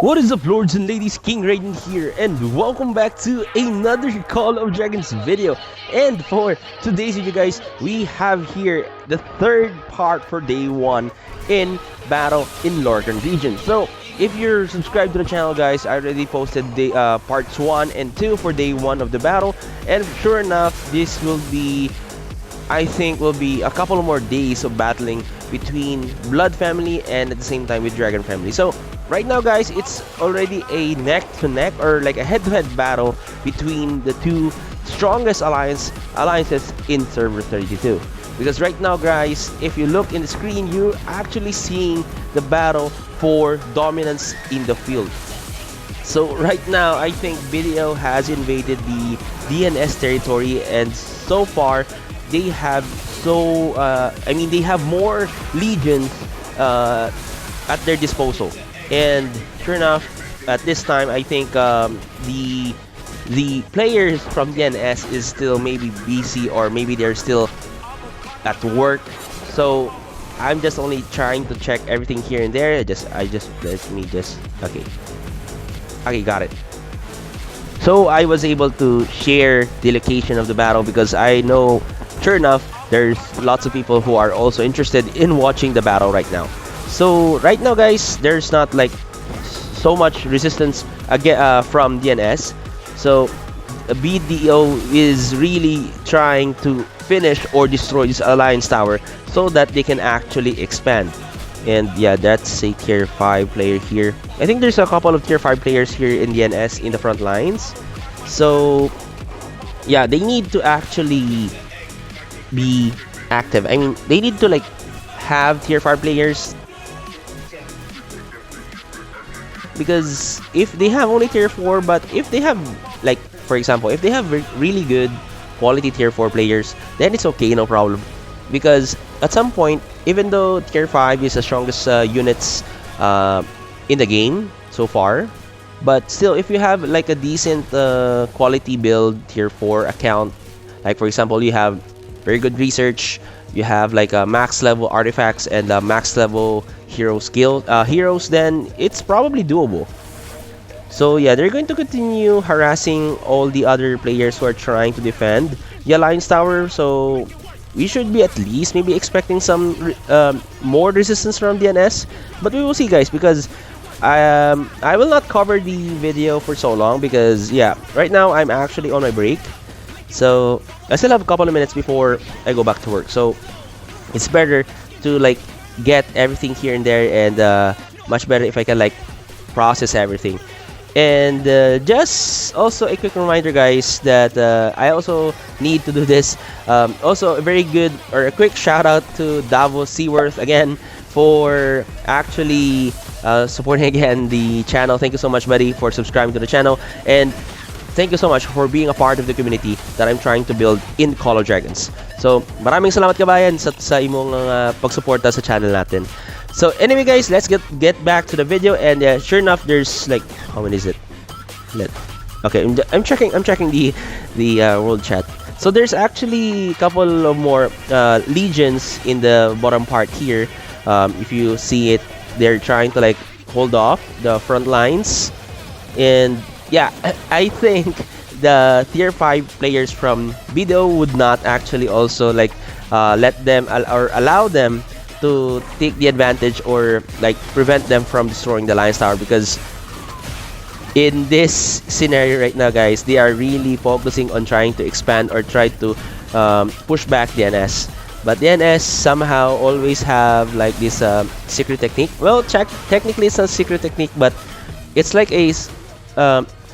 What is up, lords and ladies? King Raiden here, and welcome back to another Call of Dragons video. And for today's video, guys, we have here the third part for day 1 in battle in Lorcan Region. So if you're subscribed to the channel, guys, I already posted the parts 1 and 2 for day 1 of the battle, and sure enough, this will be, I think, will be a couple more days of battling between Blood Family and at the same time with Dragon Family. So right now, guys, it's already a neck-to-neck or like a head-to-head battle between the two strongest alliances in Server 32. Because right now, guys, if you look in the screen, you're actually seeing the battle for dominance in the field. So right now, I think Video has invaded the DNS territory, and so far they have they have more legions at their disposal. And sure enough, at this time, I think the players from DNS is still maybe busy, or maybe they're still at work. So I'm just only trying to check everything here and there. Okay, got it. So I was able to share the location of the battle because I know, sure enough, there's lots of people who are also interested in watching the battle right now. So right now, guys, there's not like so much resistance again from DNS. So BDO is really trying to finish or destroy this alliance tower so that they can actually expand. And yeah, that's a tier 5 player here. I think there's a couple of tier 5 players here in DNS in the front lines. So yeah, they need to actually be active. I mean, they need to like have tier 5 players, because if they have only tier 4, but if they have, like, for example, if they have really good quality tier 4 players, then it's okay, no problem. Because at some point, even though tier 5 is the strongest units in the game so far, but still, if you have like a decent quality build tier 4 account, like for example, you have very good research, you have like a max level artifacts and max level hero skill heroes, then it's probably doable. So yeah, they're going to continue harassing all the other players who are trying to defend the alliance tower. So we should be at least maybe expecting some more resistance from DNS, but we will see, guys, because I will not cover the video for so long because yeah, right now I'm actually on my break. So I still have a couple of minutes before I go back to work. So it's better to like get everything here and there, and much better if I can like process everything. And just also a quick reminder, guys, that I also need to do this. Also a very good or a quick shout out to Davos Seaworth again for actually supporting again the channel. Thank you so much, buddy, for subscribing to the channel, and thank you so much for being a part of the community that I'm trying to build in Call of Dragons. So, maraming salamat, kabayan, sa imong pagsuporta sa channel natin. So, anyway, guys, let's get back to the video. And sure enough, there's like, how many is it? Okay, I'm checking the world chat. So there's actually a couple of more legions in the bottom part here. If you see it, they're trying to like hold off the front lines. And yeah, I think the tier 5 players from Bido would not actually also like let them or allow them to take the advantage or like prevent them from destroying the alliance tower, because in this scenario right now, guys, they are really focusing on trying to expand or try to push back DNS. But DNS somehow always have like this secret technique. Well, technically it's not a secret technique, but it's like a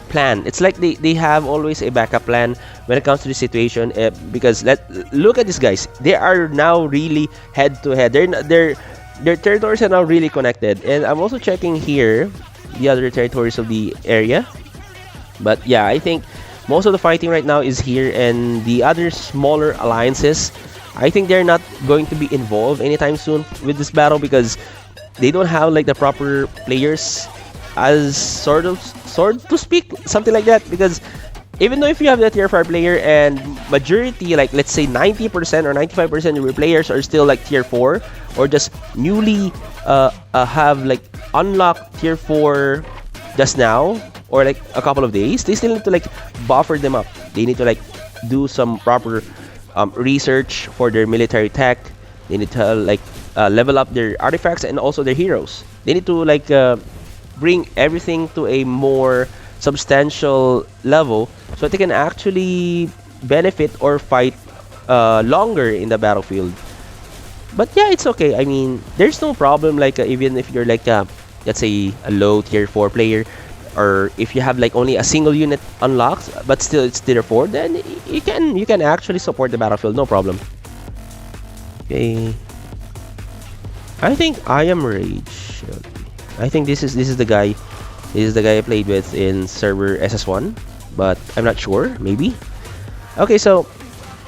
plan. It's like they have always a backup plan when it comes to the situation, because look at these guys. They are now really head to head. Their territories are now really connected. And I'm also checking here the other territories of the area. But yeah, I think most of the fighting right now is here, and the other smaller alliances, I think they're not going to be involved anytime soon with this battle, because they don't have like the proper players, as sort to speak, something like that. Because even though if you have the tier 5 player and majority, like let's say 90% or 95% of your players are still like tier 4 or just newly have like unlocked tier 4 just now or like a couple of days, they still need to like buffer them up. They need to like do some proper research for their military tech. They need to level up their artifacts and also their heroes. They need to like bring everything to a more substantial level so they can actually benefit or fight longer in the battlefield. But yeah, it's okay. I mean, there's no problem like even if you're like let's say a low tier 4 player, or if you have like only a single unit unlocked but still it's tier 4, then you can actually support the battlefield, no problem. Okay. I think I am Rage. I think this is the guy. This is the guy I played with in server SS1, but I'm not sure. Maybe. Okay, so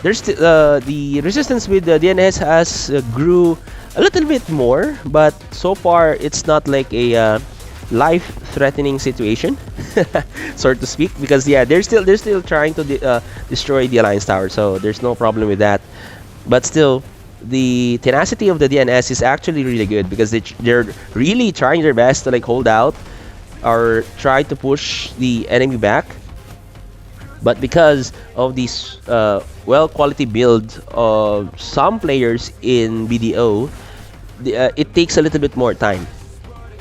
there's the resistance with the DNS has grew a little bit more, but so far it's not like a life-threatening situation, so to speak, because yeah, they're still trying to destroy the Alliance Tower, so there's no problem with that. But still, the tenacity of the DNS is actually really good because they're really trying their best to like hold out or try to push the enemy back. But because of this well quality build of some players in BDO, it takes a little bit more time.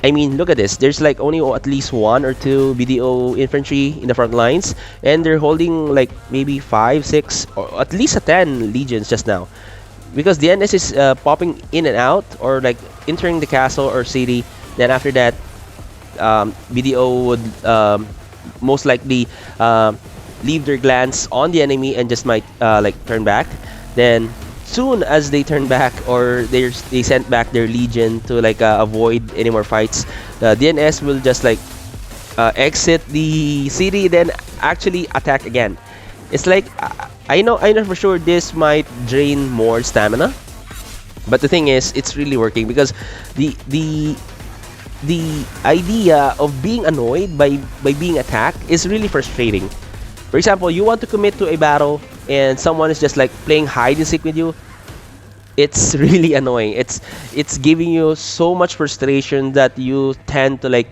I mean, look at this. There's like only at least 1 or 2 BDO infantry in the front lines, and they're holding like maybe 5, 6, or at least 10 legions just now. Because the NS is popping in and out, or like entering the castle or city. Then after that, BDO would most likely leave their glance on the enemy and just might like turn back. Then soon as they turn back or they sent back their legion to like avoid any more fights, the DNS will just like exit the city, then actually attack again. It's like I know for sure this might drain more stamina, but the thing is, it's really working because the idea of being annoyed by being attacked is really frustrating. For example, you want to commit to a battle and someone is just like playing hide and seek with you. It's really annoying. It's giving you so much frustration that you tend to like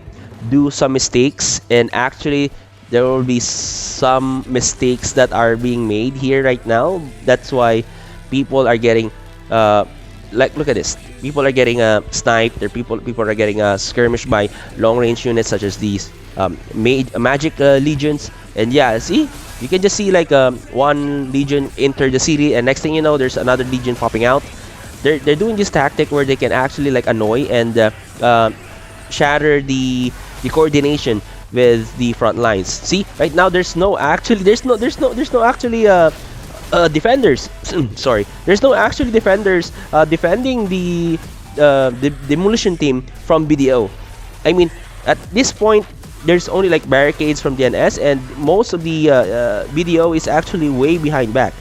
do some mistakes, and actually there will be some mistakes that are being made here right now. That's why people are getting like, look at this. People are getting sniped. People are getting skirmished by long range units such as these magic legions. And yeah, see, you can just see like one legion enter the city, and next thing you know, there's another legion popping out. They're doing this tactic where they can actually like annoy and shatter the coordination with the front lines. See, right now there's no actually defenders. Sorry, there's no actually defenders defending the demolition team from BDO. I mean, at this point, there's only like barricades from DNS, and most of the BDO is actually way behind back.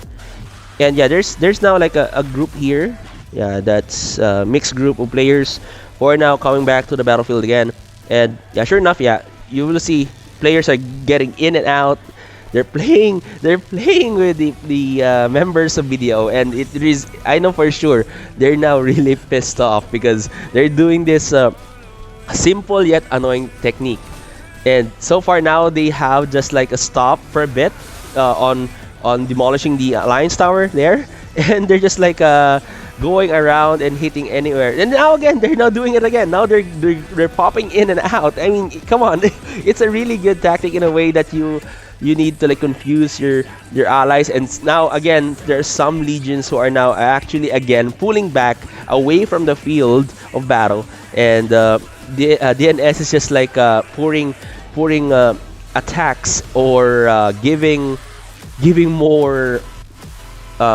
And yeah, there's now like a group here. Yeah, that's a mixed group of players who are now coming back to the battlefield again. And yeah, sure enough, yeah, you will see players are getting in and out. They're playing with the members of BDO, and it is, I know for sure they're now really pissed off because they're doing this simple yet annoying technique. And so far now they have just like a stop for a bit on demolishing the Alliance Tower there, and they're just like going around and hitting anywhere. And now again, they're now doing it again. Now they're popping in and out. I mean, come on, it's a really good tactic in a way that you need to like confuse your allies. And now again, there's some legions who are now actually again pulling back away from the field of battle, and the DNS is just like pouring attacks or giving more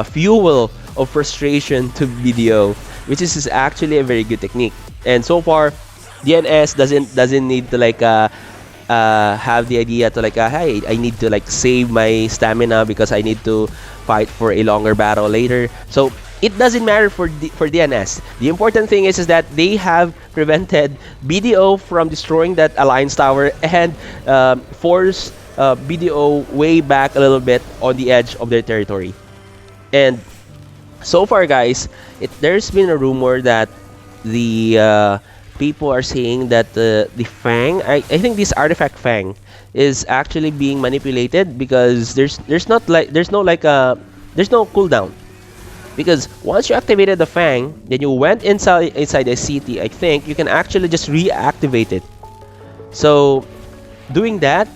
fuel of frustration to BDO, which is actually a very good technique. And so far, DNS doesn't need to like have the idea to like hey, I need to like save my stamina because I need to fight for a longer battle later. So it doesn't matter for DNS. The important thing is that they have prevented BDO from destroying that Alliance Tower and force BDO way back a little bit on the edge of their territory. And so far, guys, there's been a rumor that the people are saying that the Fang, I think this artifact Fang is actually being manipulated because there's no like there's no cooldown. Because once you activated the Fang, then you went inside the city, I think you can actually just reactivate it. So doing that,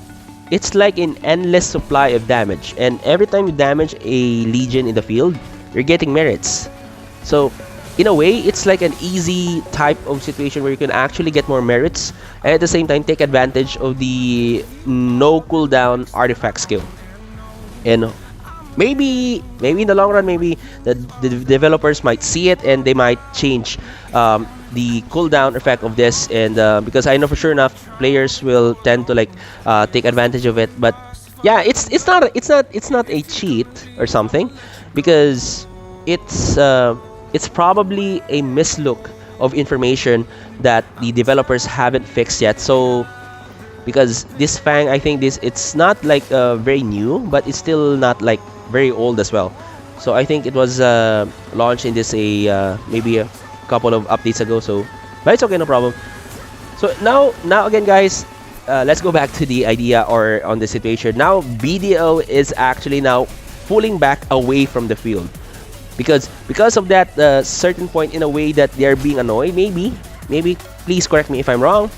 it's like an endless supply of damage, and every time you damage a legion in the field, you're getting merits. So in a way, it's like an easy type of situation where you can actually get more merits and at the same time take advantage of the no cooldown artifact skill. And maybe in the long run, maybe the developers might see it and they might change the cooldown effect of this. And because I know for sure enough, players will tend to like take advantage of it. But yeah, it's not a cheat or something, because it's probably a mislook of information that the developers haven't fixed yet. So because this Fang, I think it's not like very new, but it's still not like very old as well. So I think it was launched in this maybe a couple of updates ago. So, but it's okay, no problem. So now again, guys, let's go back to the idea or on the situation. Now BDO is actually now pulling back away from the field because of that certain point, in a way that they are being annoyed. Maybe please correct me if I'm wrong.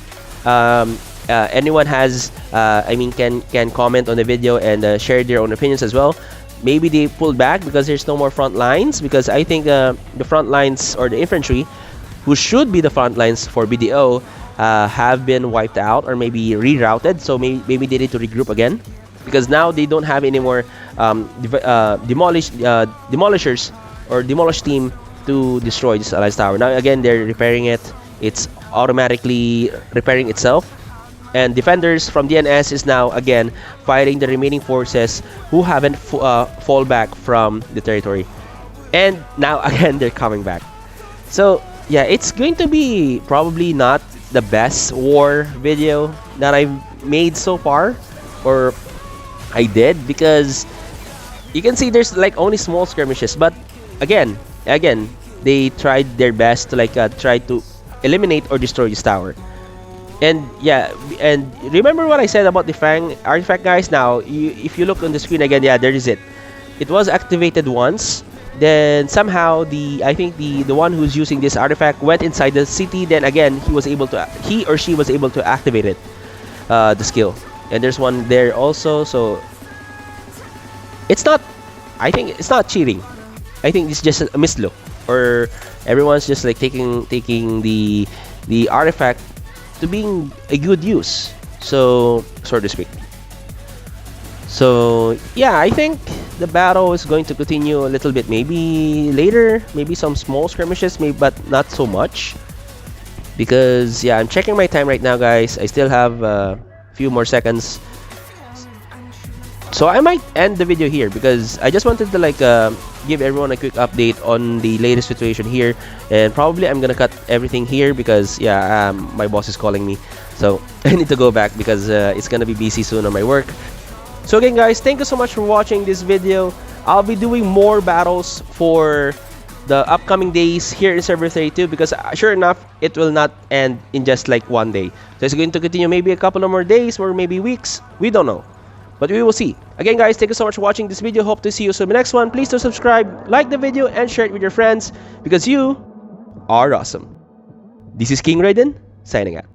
Anyone has can comment on the video and share their own opinions as well. Maybe they pulled back because there's no more front lines, because I think the front lines or the infantry, who should be the front lines for BDO, have been wiped out or maybe rerouted. So maybe they need to regroup again, because now they don't have any more demolishers or demolish team to destroy this alliance tower. Now again, they're repairing it. It's automatically repairing itself. And defenders from DNS is now again fighting the remaining forces who haven't fall back from the territory. And now again, they're coming back. So yeah, it's going to be probably not the best war video that I've made so far, or I did, because you can see there's like only small skirmishes. But again, they tried their best to like try to eliminate or destroy this tower. And yeah, and remember what I said about the Fang artifact, guys. Now, if you look on the screen again, yeah, there is it. It was activated once. Then somehow I think the one who's using this artifact went inside the city. Then again, he or she was able to activate it, the skill. And there's one there also. So it's not. I think it's not cheating. I think it's just a mislook, or everyone's just like taking the artifact to being a good use, so to speak. So yeah, I think the battle is going to continue a little bit, maybe later, maybe some small skirmishes, maybe, but not so much, because yeah, I'm checking my time right now, guys. I still have a few more seconds, so I might end the video here, because I just wanted to like give everyone a quick update on the latest situation here. And probably I'm gonna cut everything here because yeah, my boss is calling me, so I need to go back because it's gonna be busy soon on my work. So again, guys, thank you so much for watching this video. I'll be doing more battles for the upcoming days here in server 32, because sure enough, it will not end in just like one day. So it's going to continue maybe a couple of more days or maybe weeks, we don't know, but we will see. Again, guys, thank you so much for watching this video. Hope to see you soon in the next one. Please do subscribe, like the video, and share it with your friends, because you are awesome. This is King Raiden, signing out.